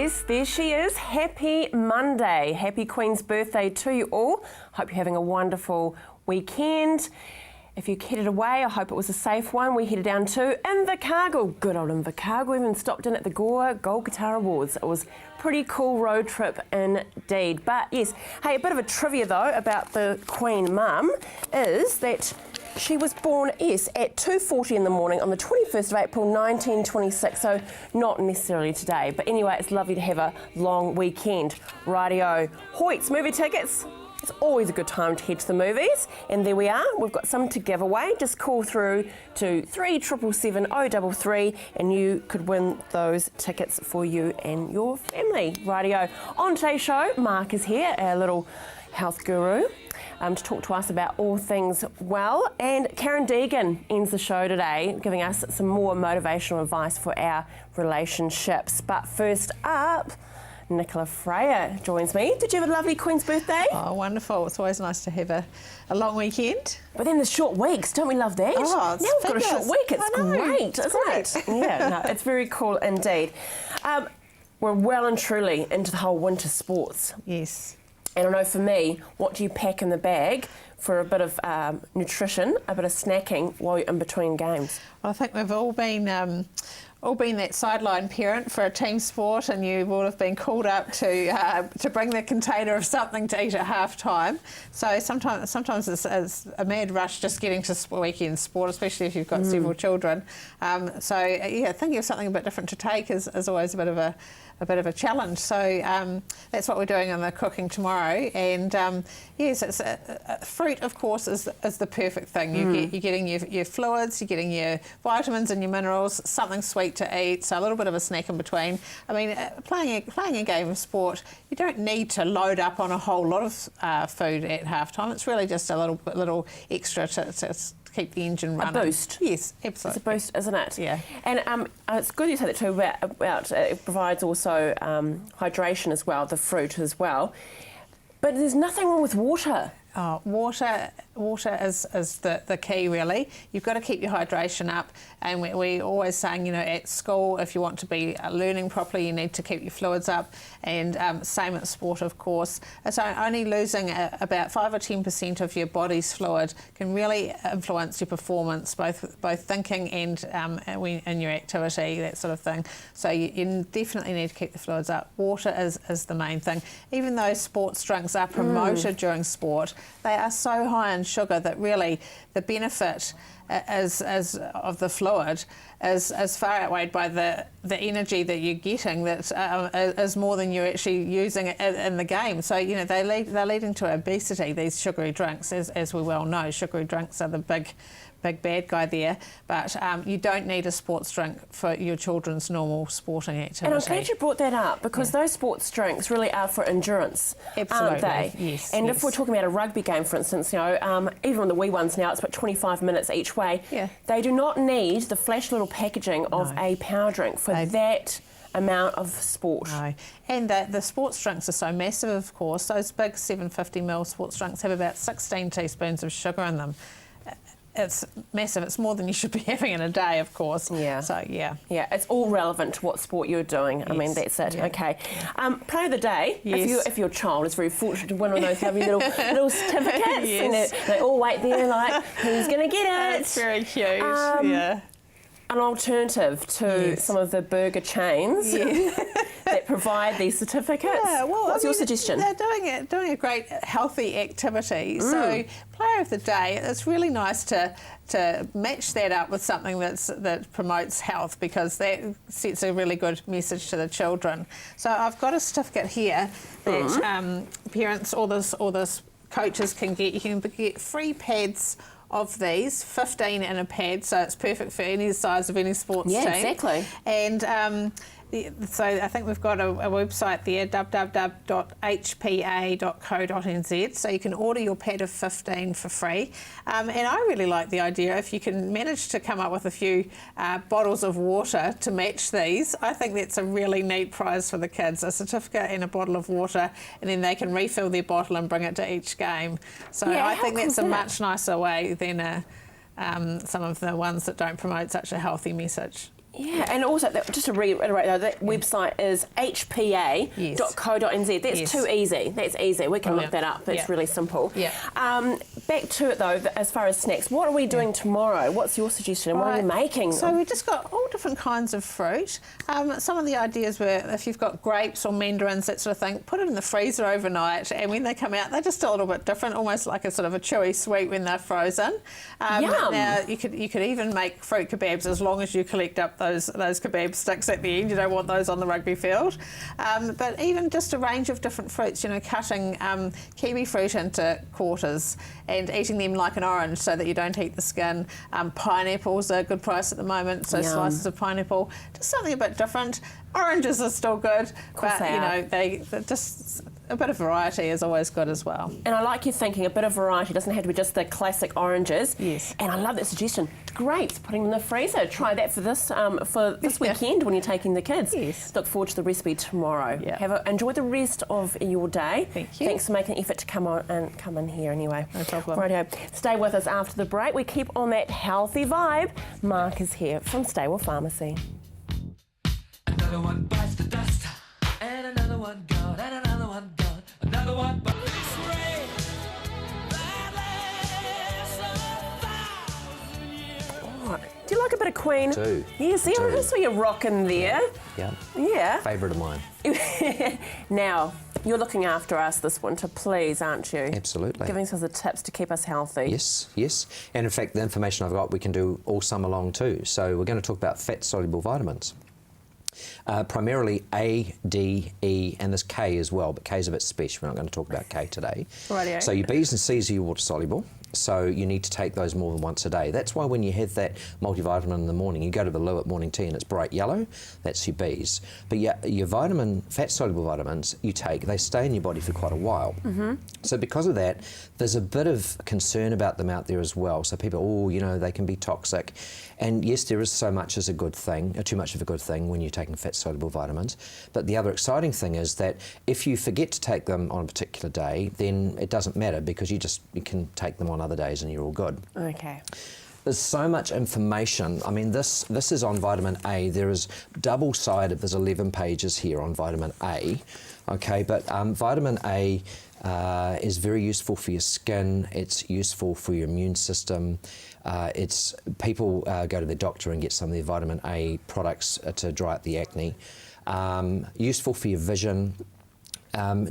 Yes, there she is. Happy Monday. Happy Queen's birthday to you all. Hope you're having a wonderful weekend. If you headed away, I hope it was a safe one. We headed down to Invercargill. Good old Invercargill. Even stopped in at the Gore Gold Guitar Awards. It was a pretty cool road trip indeed. But yes, hey, a bit of a trivia though about the Queen Mum is that she was born, yes, at 2:40 in the morning on the 21st of April 1926, so not necessarily today. But anyway, it's lovely to have a long weekend. Rightio. Hoyt's movie tickets. It's always a good time to head to the movies. And there we are. We've got some to give away. Just call through to 3777 033 and you could win those tickets for you and your family. Rightio. On today's show, Mark is here, our little health guru, to talk to us about all things well. And Karen Degen ends the show today, giving us some more motivational advice for our relationships. But first up, Nicola Fraher joins me. Did you have a lovely Queen's birthday? Oh, wonderful. It's always nice to have a long weekend. But then the short weeks, don't we love that? Oh, it's now we've got a short week. It's great, isn't it? Yeah, no, it's very cool indeed. We're well and truly into the whole winter sports. Yes. And I know for me, what do you pack in the bag for a bit of nutrition, a bit of snacking while you're in between games? Well, I think we've all been that sideline parent for a team sport, and you will have been called up to bring the container of something to eat at half time. So sometimes it's a mad rush just getting to weekend sport, especially if you've got several children. So yeah, thinking of something a bit different to take is always a bit of a challenge. So that's what we're doing on the cooking tomorrow. And yes, it's fruit, of course, is the perfect thing. You're getting your fluids, you're getting your vitamins and your minerals, something sweet to eat, so a little bit of a snack in between. I mean, playing a game of sport, you don't need to load up on a whole lot of food at halftime. It's really just a little extra to keep the engine running. A boost. Yes, absolutely. It's a boost, isn't it? Yeah. And it's good you say that too about it provides also hydration as well, the fruit as well. But there's nothing wrong with water. Oh, water is the key, really. You've got to keep your hydration up, and we're always saying, you know, at school, if you want to be learning properly, you need to keep your fluids up, and same at sport, of course. So only losing about 5 or 10% of your body's fluid can really influence your performance, both thinking and in your activity, that sort of thing. So you definitely need to keep the fluids up. Water is the main thing. Even though sports drinks are promoted during sport, they are so high in sugar that really the benefit of the fluid is far outweighed by the energy that you're getting, that is more than you're actually using in the game. So, you know, they're leading to obesity, these sugary drinks, as we well know. Sugary drinks are the big bad guy there, but you don't need a sports drink for your children's normal sporting activity. And I'm glad you brought that up, because those sports drinks really are for endurance, aren't they? Yes. And if we're talking about a rugby game, for instance, you know, even on the wee ones now, it's about 25 minutes each way. Yeah. They do not need the flash little packaging of a power drink for that amount of sport. No. And the sports drinks are so massive, of course. Those big 750ml sports drinks have about 16 teaspoons of sugar in them. It's massive. It's more than you should be having in a day, of course. Yeah. So, yeah. Yeah, it's all relevant to what sport you're doing. Yes. I mean, that's it. Yeah. Okay. Play of the day. Yes. If your child is very fortunate to win one of those lovely little certificates. Yes. And they all wait there like, who's going to get it? It's very cute. Yeah. An alternative to some of the burger chains that provide these certificates. Yeah, well, what's your suggestion? They're doing a great healthy activity. So, player of the day, it's really nice to match that up with something that promotes health, because that sets a really good message to the children. So I've got a certificate here that parents or this coaches can get. You can get free pads of these, 15 in a pad, so it's perfect for any size of any sports team. Yeah, exactly. And so I think we've got a website there, www.hpa.co.nz, so you can order your pad of 15 for free. And I really like the idea, if you can manage to come up with a few bottles of water to match these, I think that's a really neat prize for the kids, a certificate and a bottle of water, and then they can refill their bottle and bring it to each game. So I think that's a much nicer way than some of the ones that don't promote such a healthy message. Yeah, and also, just to reiterate though, that website is hpa.co.nz. That's too easy. That's easy. We can look that up. That's really simple. Yeah. Back to it though, as far as snacks, what are we doing tomorrow? What's your suggestion? What are you making? So we've just got all different kinds of fruit. Some of the ideas were if you've got grapes or mandarins, that sort of thing, put it in the freezer overnight, and when they come out, they're just a little bit different, almost like a sort of a chewy sweet when they're frozen. Yum. Now you could even make fruit kebabs as long as you collect up those kebab sticks at the end. You don't want those on the rugby field. But even just a range of different fruits, cutting kiwi fruit into quarters and eating them like an orange so that you don't eat the skin. Pineapples are a good price at the moment, so slices of pineapple. Just something a bit different. Oranges are still good, but they're just a bit of variety is always good as well. And I like your thinking, a bit of variety. It doesn't have to be just the classic oranges. Yes. And I love that suggestion. Grapes, putting them in the freezer. Try that for this weekend when you're taking the kids. Yes. Look forward to the recipe tomorrow. Yeah. Enjoy the rest of your day. Thank you. Thanks for making an effort to come in here anyway. No problem. Rightio. Stay with us after the break. We keep on that healthy vibe. Mark is here from Staywell Pharmacy. Another one bites the dust, and another one gone, and another one gone, another one bites the rain. Do you like a bit of Queen? Do. Yeah, see, I saw you rocking there. Yeah. Yeah. Favourite of mine. Now, you're looking after us this winter, please, aren't you? Absolutely. Giving us the tips to keep us healthy. Yes, yes. And in fact, the information I've got we can do all summer long too. So we're going to talk about fat-soluble vitamins. Primarily A, D, E, and there's K as well, but K is a bit special. We're not going to talk about K today. Rightio. So your B's and C's are your water-soluble. So you need to take those more than once a day. That's why when you have that multivitamin in the morning, you go to the loo at morning tea and it's bright yellow, that's your B's. But your fat-soluble vitamins you take, they stay in your body for quite a while. Mm-hmm. So because of that, there's a bit of concern about them out there as well. So people, they can be toxic. And yes, there is so much as a good thing, or too much of a good thing when you're taking fat-soluble vitamins. But the other exciting thing is that if you forget to take them on a particular day, then it doesn't matter because you can take them on other days and you're all good. Okay. There's so much information. I mean, this is on vitamin A. There is double-sided. There's 11 pages here on vitamin A. Okay, but vitamin A is very useful for your skin. It's useful for your immune system. People go to the doctor and get some of their vitamin A products to dry out the acne. Useful for your vision.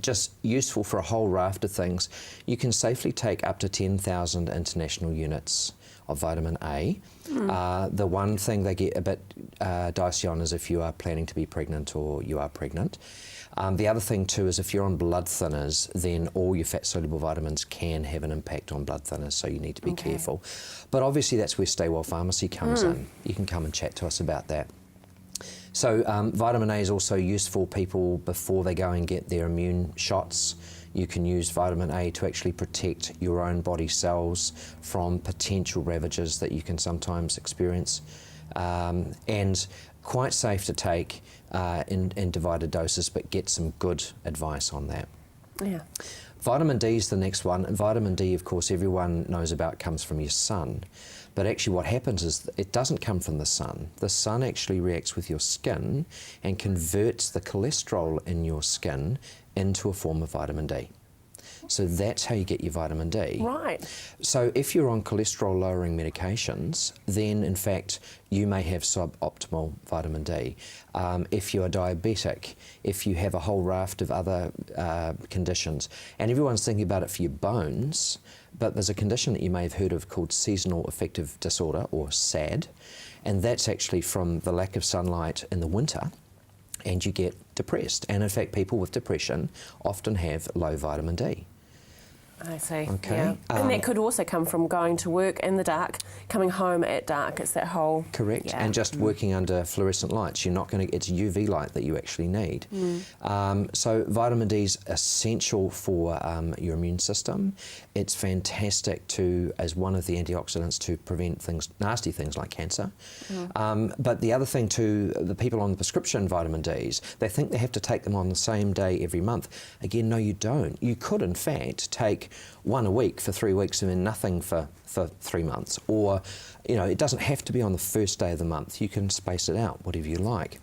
Just useful for a whole raft of things. You can safely take up to 10,000 international units of vitamin A. The one thing they get a bit dicey on is if you are planning to be pregnant or you are pregnant. The other thing too is if you're on blood thinners, then all your fat-soluble vitamins can have an impact on blood thinners, so you need to be careful. But obviously that's where Staywell Pharmacy comes in. You can come and chat to us about that. So vitamin A is also useful people before they go and get their immune shots. You can use vitamin A to actually protect your own body cells from potential ravages that you can sometimes experience. And quite safe to take in divided doses, but get some good advice on that. Yeah. Vitamin D is the next one. And vitamin D, of course, everyone knows about, comes from your sun. But actually what happens is it doesn't come from the sun. The sun actually reacts with your skin and converts the cholesterol in your skin into a form of vitamin D. So that's how you get your vitamin D. Right. So if you're on cholesterol-lowering medications, then in fact you may have suboptimal vitamin D. If you're diabetic, if you have a whole raft of other conditions, and everyone's thinking about it for your bones, but there's a condition that you may have heard of called seasonal affective disorder, or SAD, and that's actually from the lack of sunlight in the winter, and you get depressed. And in fact, people with depression often have low vitamin D. I see. Okay. Yeah. And that could also come from going to work in the dark, coming home at dark. It's that whole... Correct. Yeah. And just working under fluorescent lights. You're not going to... It's UV light that you actually need. So vitamin D is essential for your immune system. It's fantastic as one of the antioxidants to prevent nasty things like cancer. But the other thing too, the people on the prescription vitamin Ds, they think they have to take them on the same day every month. Again, no, you don't. You could in fact take take one a week for 3 weeks and then nothing for 3 months. Or, you know, it doesn't have to be on the first day of the month. You can space it out, whatever you like.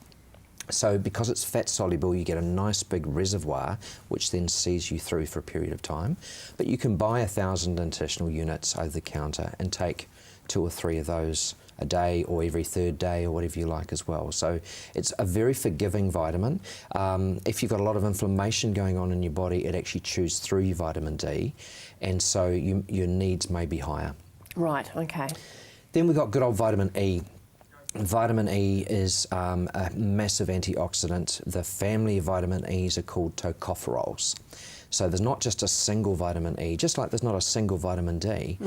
So because it's fat soluble, you get a nice big reservoir, which then sees you through for a period of time. But you can buy 1,000 additional units over the counter and take 2 or 3 of those a day or every third day or whatever you like as well. So it's a very forgiving vitamin. If you've got a lot of inflammation going on in your body, it actually chews through your vitamin D, and so your needs may be higher. Right, okay. Then we've got good old vitamin E. Vitamin E is a massive antioxidant. The family of vitamin E's are called tocopherols. So there's not just a single vitamin E, just like there's not a single vitamin D.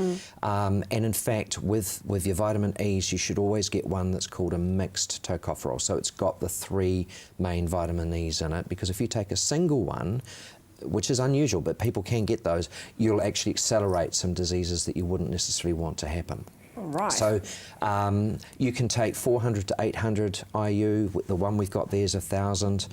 And in fact, with your vitamin E's, you should always get one that's called a mixed tocopherol. So it's got the 3 main vitamin E's in it, because if you take a single one, which is unusual, but people can get those, you'll actually accelerate some diseases that you wouldn't necessarily want to happen. Right. So you can take 400 to 800 IU. The one we've got there is 1,000.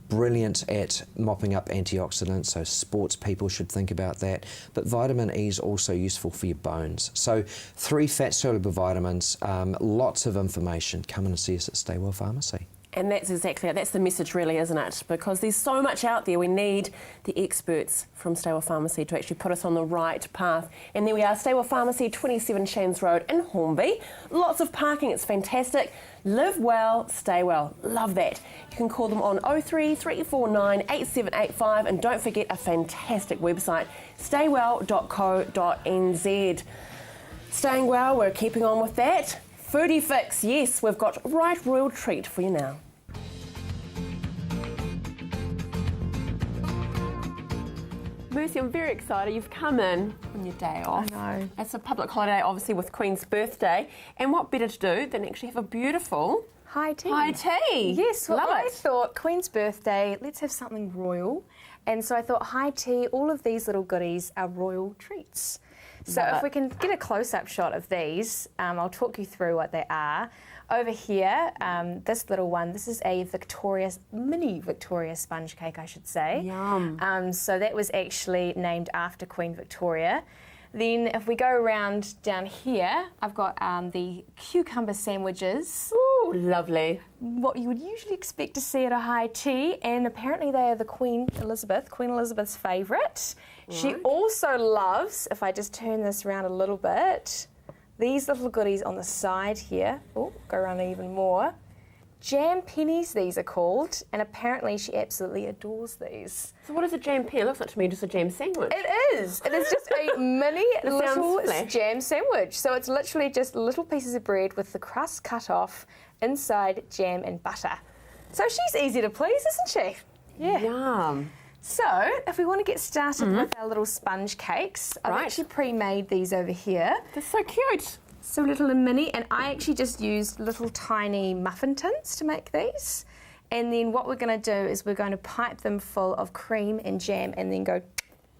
Brilliant at mopping up antioxidants, so sports people should think about that. But vitamin E is also useful for your bones. So 3 fat-soluble vitamins, lots of information. Come in and see us at Staywell Pharmacy. And that's exactly it. That's the message really, isn't it? Because there's so much out there. We need the experts from Staywell Pharmacy to actually put us on the right path. And there we are, Staywell Pharmacy, 27 Shands Road in Hornby. Lots of parking, it's fantastic. Live well, stay well. Love that. You can call them on 03 349 8785, and don't forget a fantastic website, staywell.co.nz. Staying well, we're keeping on with that. Foodie Fix, yes, we've got right royal treat for you now. Mercy, I'm very excited. You've come in on your day off. I know. It's a public holiday, obviously, with Queen's birthday. And what better to do than actually have a beautiful high tea. high tea? Yes, well, Love I it. thought Queen's birthday, let's have something royal. And so I thought high tea, all of these little goodies are royal treats. So Love if it. we can get a close-up shot of these, I'll talk you through what they are. Over here, this little one, this is a mini Victoria sponge cake, I should say. Yum. So that was actually named after Queen Victoria. Then if we go around down here, I've got the cucumber sandwiches. Ooh, lovely. What you would usually expect to see at a high tea, and apparently they are the Queen Elizabeth's favourite. She also loves, if I just turn this around a little bit, these little goodies on the side here. Oh, go around even more. Jam pennies, these are called, and apparently she absolutely adores these. So what is a jam pen? It looks like to me just a jam sandwich. It is. It is just a mini little flesh. jam sandwich. So it's literally just little pieces of bread with the crust cut off, inside jam and butter. So she's easy to please, isn't she? Yeah. Yum. So if we want to get started with our little sponge cakes, I've Right. actually pre-made these over here. They're so cute. So little and mini, and I actually just used little tiny muffin tins to make these. And then what we're going to do is we're going to pipe them full of cream and jam and then go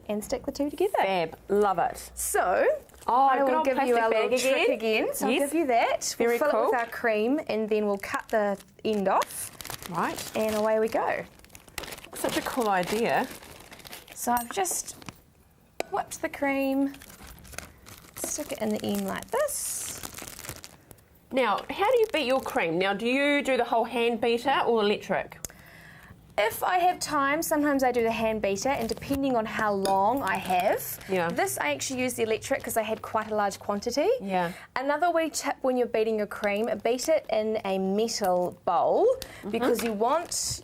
and stick the two together. Fab. Love it. So Oh, I good will old give you plastic our little bag trick again. again. So Yes. I'll give you that. Very we'll fill it cool. with our cream and then we'll cut the end off Right. and away we go. Such a cool idea. So I've just whipped the cream, stick it in the end like this. Now, how do you beat your cream? Now, do you do the whole hand beater or electric? If I have time, sometimes I do the hand beater, and depending on how long I have. Yeah. This I actually use the electric because I had quite a large quantity. Yeah. Another wee tip when you're beating your cream, beat it in a metal bowl because you want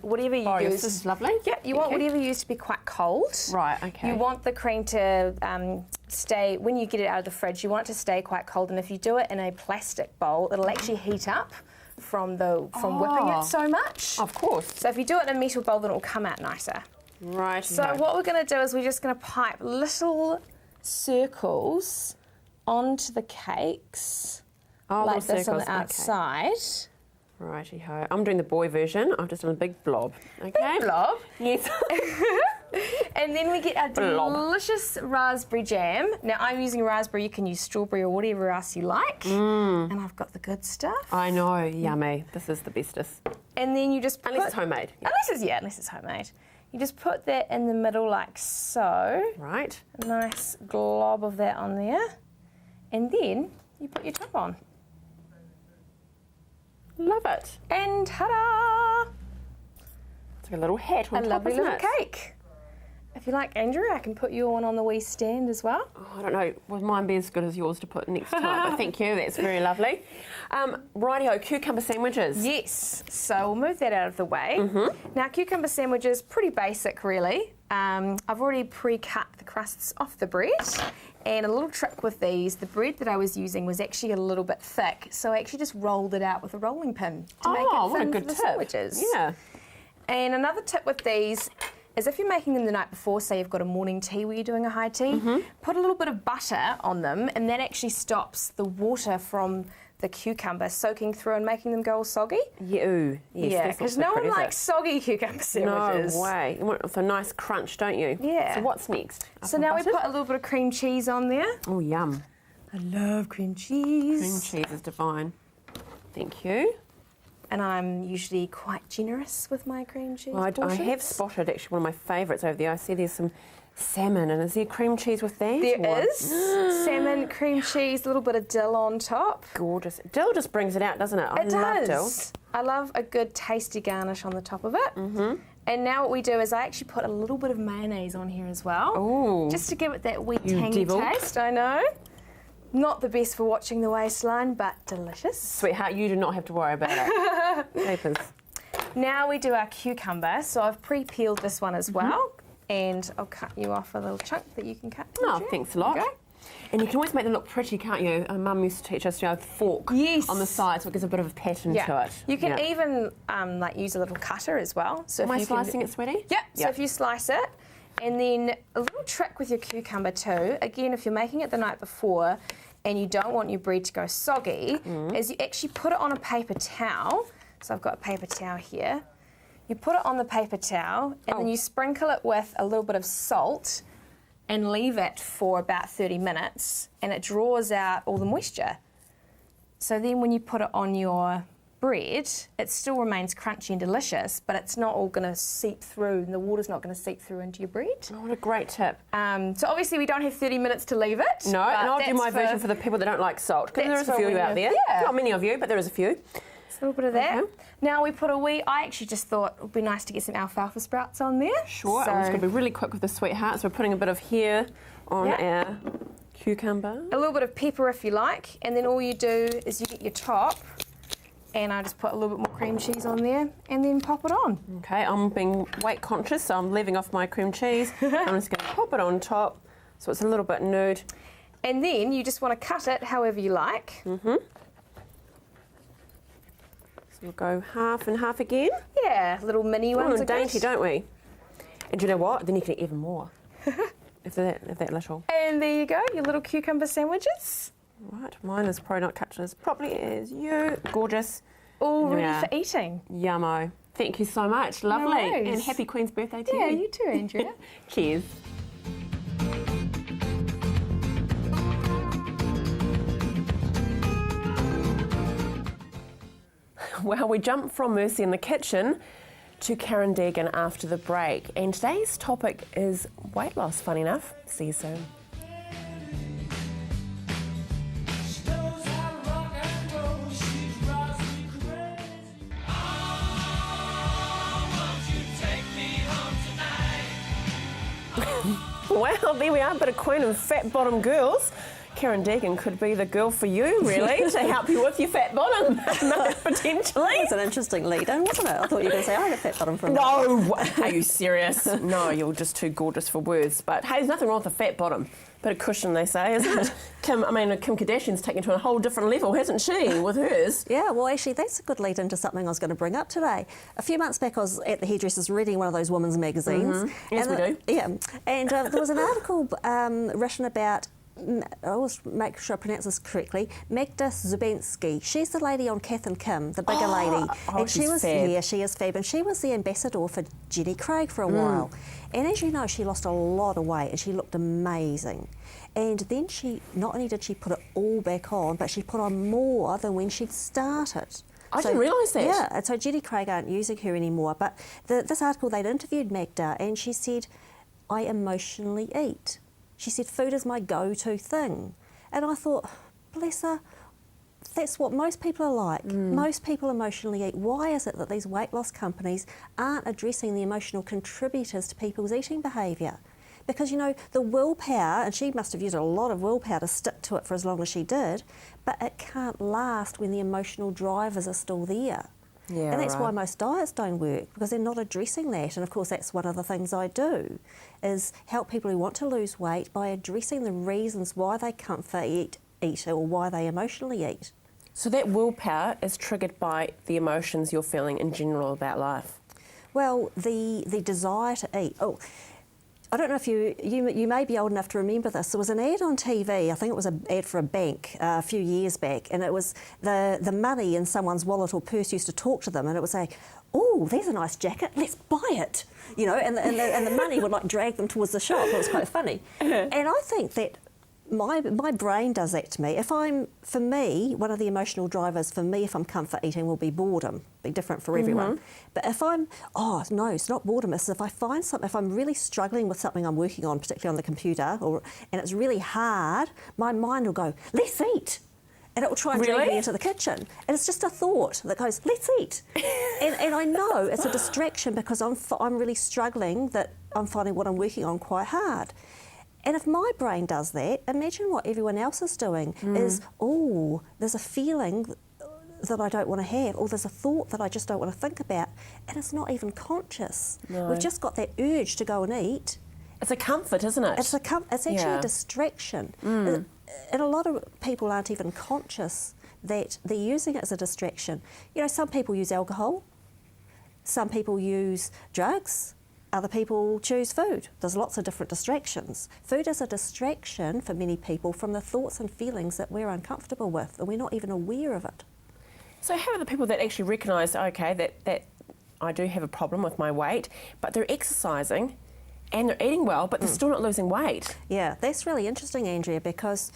whatever you Oh, yes, use. this is lovely. Yeah, you want Okay. whatever you use to be quite cold. Right, okay. You want the cream to stay, when you get it out of the fridge, you want it to stay quite cold, and if you do it in a plastic bowl, it'll actually heat up from whipping it so much. Of course. So if you do it in a metal bowl, then it'll come out nicer. Right. So what we're going to do is we're just going to pipe little circles onto the cakes, Oh, like little this on circles, the okay. outside. Righty-ho. I'm doing the boy version. I've just done a big blob. Okay. Blob. Yes. And then we get our Blob. delicious raspberry jam. Now I'm using raspberry, you can use strawberry or whatever else you like. And I've got the good stuff. I know. Yummy. This is the bestest. And then you just Unless it's homemade. Yeah. Unless it's homemade. You just put that in the middle like so. Right. A nice glob of that on there. And then you put your top on. Love it. And ta-da! It's like a little hat on A top, lovely isn't little it? cake. If you like, Andrew, I can put you on the wee stand as well. Oh, I don't know, will mine be as good as yours to put next to it? But thank you, that's very lovely. Rightio, cucumber sandwiches. Yes, so we'll move that out of the way. Now, cucumber sandwiches, pretty basic really. I've already pre-cut the crusts off the bread. And a little trick with these, the bread that I was using was actually a little bit thick, so I actually just rolled it out with a rolling pin to make it what a thin good for the tip. sandwiches. Yeah. And another tip with these is if you're making them the night before, say you've got a morning tea where you're doing a high tea, put a little bit of butter on them, and that actually stops the water from the cucumber soaking through and making them go all soggy. Yeah, ooh, yes, Yeah, that's not because so no one pretty, is likes it? soggy cucumber sandwiches. No way. You want it with a nice crunch, don't you? Yeah. So what's next? So Up now and we buttered? put a little bit of cream cheese on there. Oh, yum. I love cream cheese. Cream cheese is divine. Thank you. And I'm usually quite generous with my cream cheese Well, I portions. have spotted actually one of my favourites over there. I see there's some salmon, and is there cream cheese with that? There or- is salmon, cream cheese, a little bit of dill on top. Gorgeous. Dill just brings it out, doesn't it? I It love dill. does. I love a good tasty garnish on the top of it. And now what we do is I actually put a little bit of mayonnaise on here as well. Ooh. Just to give it that wee You tangy devil. taste, I know. Not the best for watching the waistline, but delicious. Sweetheart, you do not have to worry about it. Papers. Now we do our cucumber. So I've pre-peeled this one as well. And I'll cut you off a little chunk that you can cut. Oh, Andrea. thanks a lot. There you go. And you can always make them look pretty, can't you? Mum used to teach us to have a fork Yes. on the side so it gives a bit of a pattern to it. You can Yeah. even like use a little cutter as well. So Am I if you can- slicing it, sweetie? Yeah, so Yeah. if you slice it, and then a little trick with your cucumber too, again, if you're making it the night before and you don't want your bread to go soggy, is you actually put it on a paper towel. So I've got a paper towel here. You put it on the paper towel and then you sprinkle it with a little bit of salt and leave it for about 30 minutes and it draws out all the moisture. So then when you put it on your bread, it still remains crunchy and delicious, but it's not all going to seep through and the water's not going to seep through into your bread. Oh, what a great tip. So obviously we don't have 30 minutes to leave it. No, but and I'll do that's my version for the people that don't like salt, because there that's is a for few when out you- there. yeah. Not many of you, but there is a few. a little bit of that. Okay. Now we put I actually just thought it would be nice to get some alfalfa sprouts on there. Sure, So I'm just going to be really quick with the sweetheart. So we're putting a bit of here on Yeah. our cucumber. a little bit of pepper if you like, and then all you do is you get your top, and I just put a little bit more cream cheese on there, and then pop it on. Okay, I'm being weight conscious, so I'm leaving off my cream cheese. I'm just going to pop it on top so it's a little bit nude. And then you just want to cut it however you like. So we'll go half and half again. Yeah, little mini ones. Oh, are dainty, good. don't we? And do you know what? Then you can eat even more. if they're that little. And there you go, your little cucumber sandwiches. Right, mine is probably not cut as properly as you. Gorgeous. All ready Yeah. for eating. Yummo. Thank you so much. Lovely. worries. And happy Queen's birthday to Yeah, you. you too, Andrea. Cheers. Well, we jump from Mercy in the kitchen to Karen Degen after the break. And today's topic is weight loss, funny enough. See you soon. She knows how to rock and roll. She drives me crazy. Oh, won't you take me home tonight? Well, there we are, bit of Queen and fat bottom girls. Karen Degen could be the girl for you, really, to help you with your fat bottom, potentially. That's an interesting lead-in, wasn't it? I thought you were going to say I had a fat bottom from No, are you serious? No, you're just too gorgeous for words. But hey, there's nothing wrong with a fat bottom. Bit of cushion, they say, isn't it? Kim Kardashian's taken it to a whole different level, hasn't she, with hers? Yeah, well, actually, that's a good lead into something I was going to bring up today. A few months back, I was at the hairdressers reading one of those women's magazines. Yes, we do. Yeah, and there was an article written about, I always make sure I pronounce this correctly, Magda Zubensky. She's the lady on Kath and Kim, the bigger lady. And she she's was, fab. yeah, she is fab. And she was the ambassador for Jenny Craig for a while. And as you know, she lost a lot of weight and she looked amazing. And then she, not only did she put it all back on, but she put on more than when she'd started. I didn't realise that. Yeah, and so Jenny Craig aren't using her anymore. But this article, they'd interviewed Magda, and she said, I emotionally eat. She said, food is my go-to thing. And I thought, bless her, that's what most people are like. Most people emotionally eat. Why is it that these weight loss companies aren't addressing the emotional contributors to people's eating behaviour? Because, you know, the willpower, and she must have used a lot of willpower to stick to it for as long as she did, but it can't last when the emotional drivers are still there. Yeah, and that's why right. most diets don't work, because they're not addressing that. And of course, that's one of the things I do, is help people who want to lose weight by addressing the reasons why they comfort eat or why they emotionally eat. So that willpower is triggered by the emotions you're feeling in general about life. Well, the desire to eat. Oh, I don't know if you may be old enough to remember this. There was an ad on TV, I think it was an ad for a bank a few years back, and it was the money in someone's wallet or purse used to talk to them, and it would say, oh, there's a nice jacket, let's buy it. You know, and the money would like drag them towards the shop. It was quite funny. And I think that my brain does that to me. For me, one of the emotional drivers for me if I'm comfort eating will be boredom. Be different for everyone. But if no, it's not boredom. It's if I find something, if I'm really struggling with something I'm working on, particularly on the computer, and it's really hard, my mind will go, let's eat. And it will try and drag me into the kitchen. And it's just a thought that goes, let's eat. and I know it's a distraction because I'm really struggling, that I'm finding what I'm working on quite hard. And if my brain does that, imagine what everyone else is doing is, oh, there's a feeling that I don't want to have, or there's a thought that I just don't want to think about, and it's not even conscious. No. We've just got that urge to go and eat. It's a comfort, isn't it? It's actually a distraction. And a lot of people aren't even conscious that they're using it as a distraction. You know, some people use alcohol, some people use drugs, other people choose food. There's lots of different distractions. Food is a distraction for many people from the thoughts and feelings that we're uncomfortable with, and we're not even aware of it. So how are the people that actually recognise, okay, that I do have a problem with my weight, but they're exercising and they're eating well, but they're still not losing weight? Yeah, that's really interesting, Andrea, because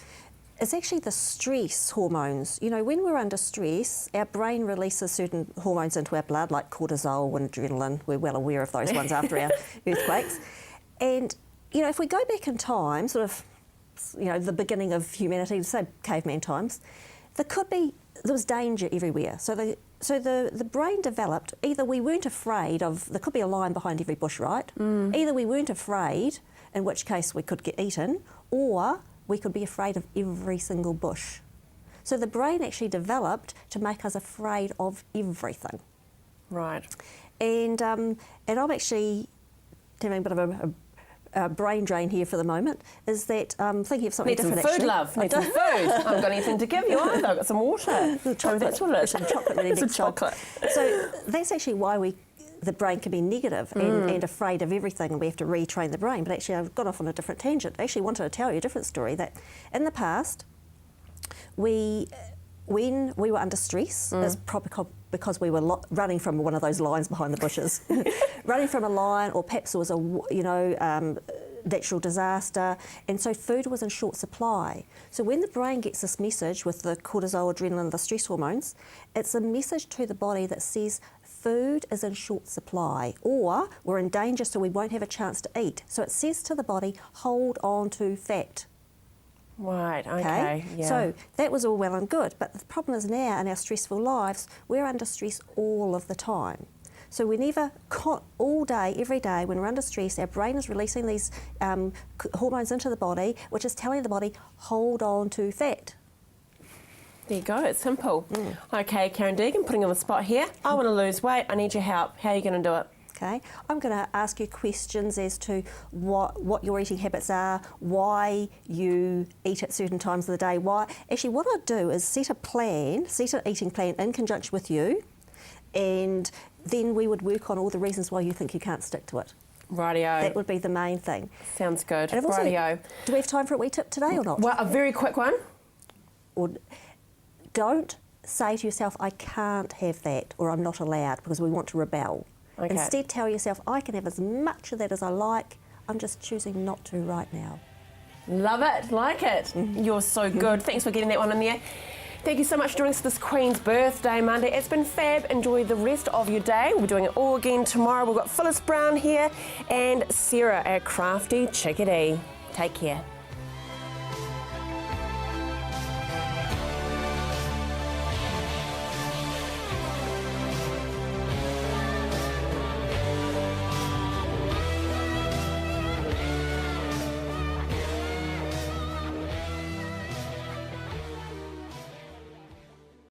it's actually the stress hormones. You know, when we're under stress, our brain releases certain hormones into our blood, like cortisol and adrenaline. We're well aware of those ones after our earthquakes. And, you know, if we go back in time, sort of, you know, the beginning of humanity, say caveman times, there was danger everywhere. So the brain developed, either we weren't afraid of, there could be a lion behind every bush, right? Either we weren't afraid, in which case we could get eaten, or we could be afraid of every single bush. So the brain actually developed to make us afraid of everything. Right. And I'm actually having a bit of a brain drain here for the moment, is that thinking of something Need some different food, actually. love. Need some food. I haven't got anything to give you either. I've got some water. That's what it is. Some chocolate ready Some next time. chocolate. So that's actually why the brain can be negative and afraid of everything, and we have to retrain the brain. But actually, I've gone off on a different tangent. I actually wanted to tell you a different story, that in the past, when we were under stress, it's probably because we were running from one of those lions behind the bushes, running from a lion, or perhaps there was a natural disaster, and so food was in short supply. So when the brain gets this message with the cortisol, adrenaline, the stress hormones, it's a message to the body that says food is in short supply, or we're in danger, so we won't have a chance to eat. So it says to the body, hold on to fat. Right, okay. Yeah. So that was all well and good, but the problem is now in our stressful lives, we're under stress all of the time. So whenever, all day, every day, when we're under stress, our brain is releasing these hormones into the body, which is telling the body, hold on to fat. There you go, it's simple. Okay, Karen Degen, putting you on the spot here. I want to lose weight, I need your help. How are you going to do it? Okay, I'm going to ask you questions as to what your eating habits are, why you eat at certain times of the day. Actually, what I'd do is set an eating plan in conjunction with you, and then we would work on all the reasons why you think you can't stick to it. Rightio. That would be the main thing. Sounds good. And I've also, Rightio. do we have time for a wee tip today or not? Well, a very quick one. Or don't say to yourself, I can't have that, or I'm not allowed, because we want to rebel. Okay. Instead, tell yourself, I can have as much of that as I like, I'm just choosing not to right now. Love it, like it. You're so good. Thanks for getting that one in there. Thank you so much for joining us this Queen's Birthday Monday. It's been fab. Enjoy the rest of your day. We're doing it all again tomorrow. We've got Phyllis Brown here and Sarah, our crafty chickadee. Take care.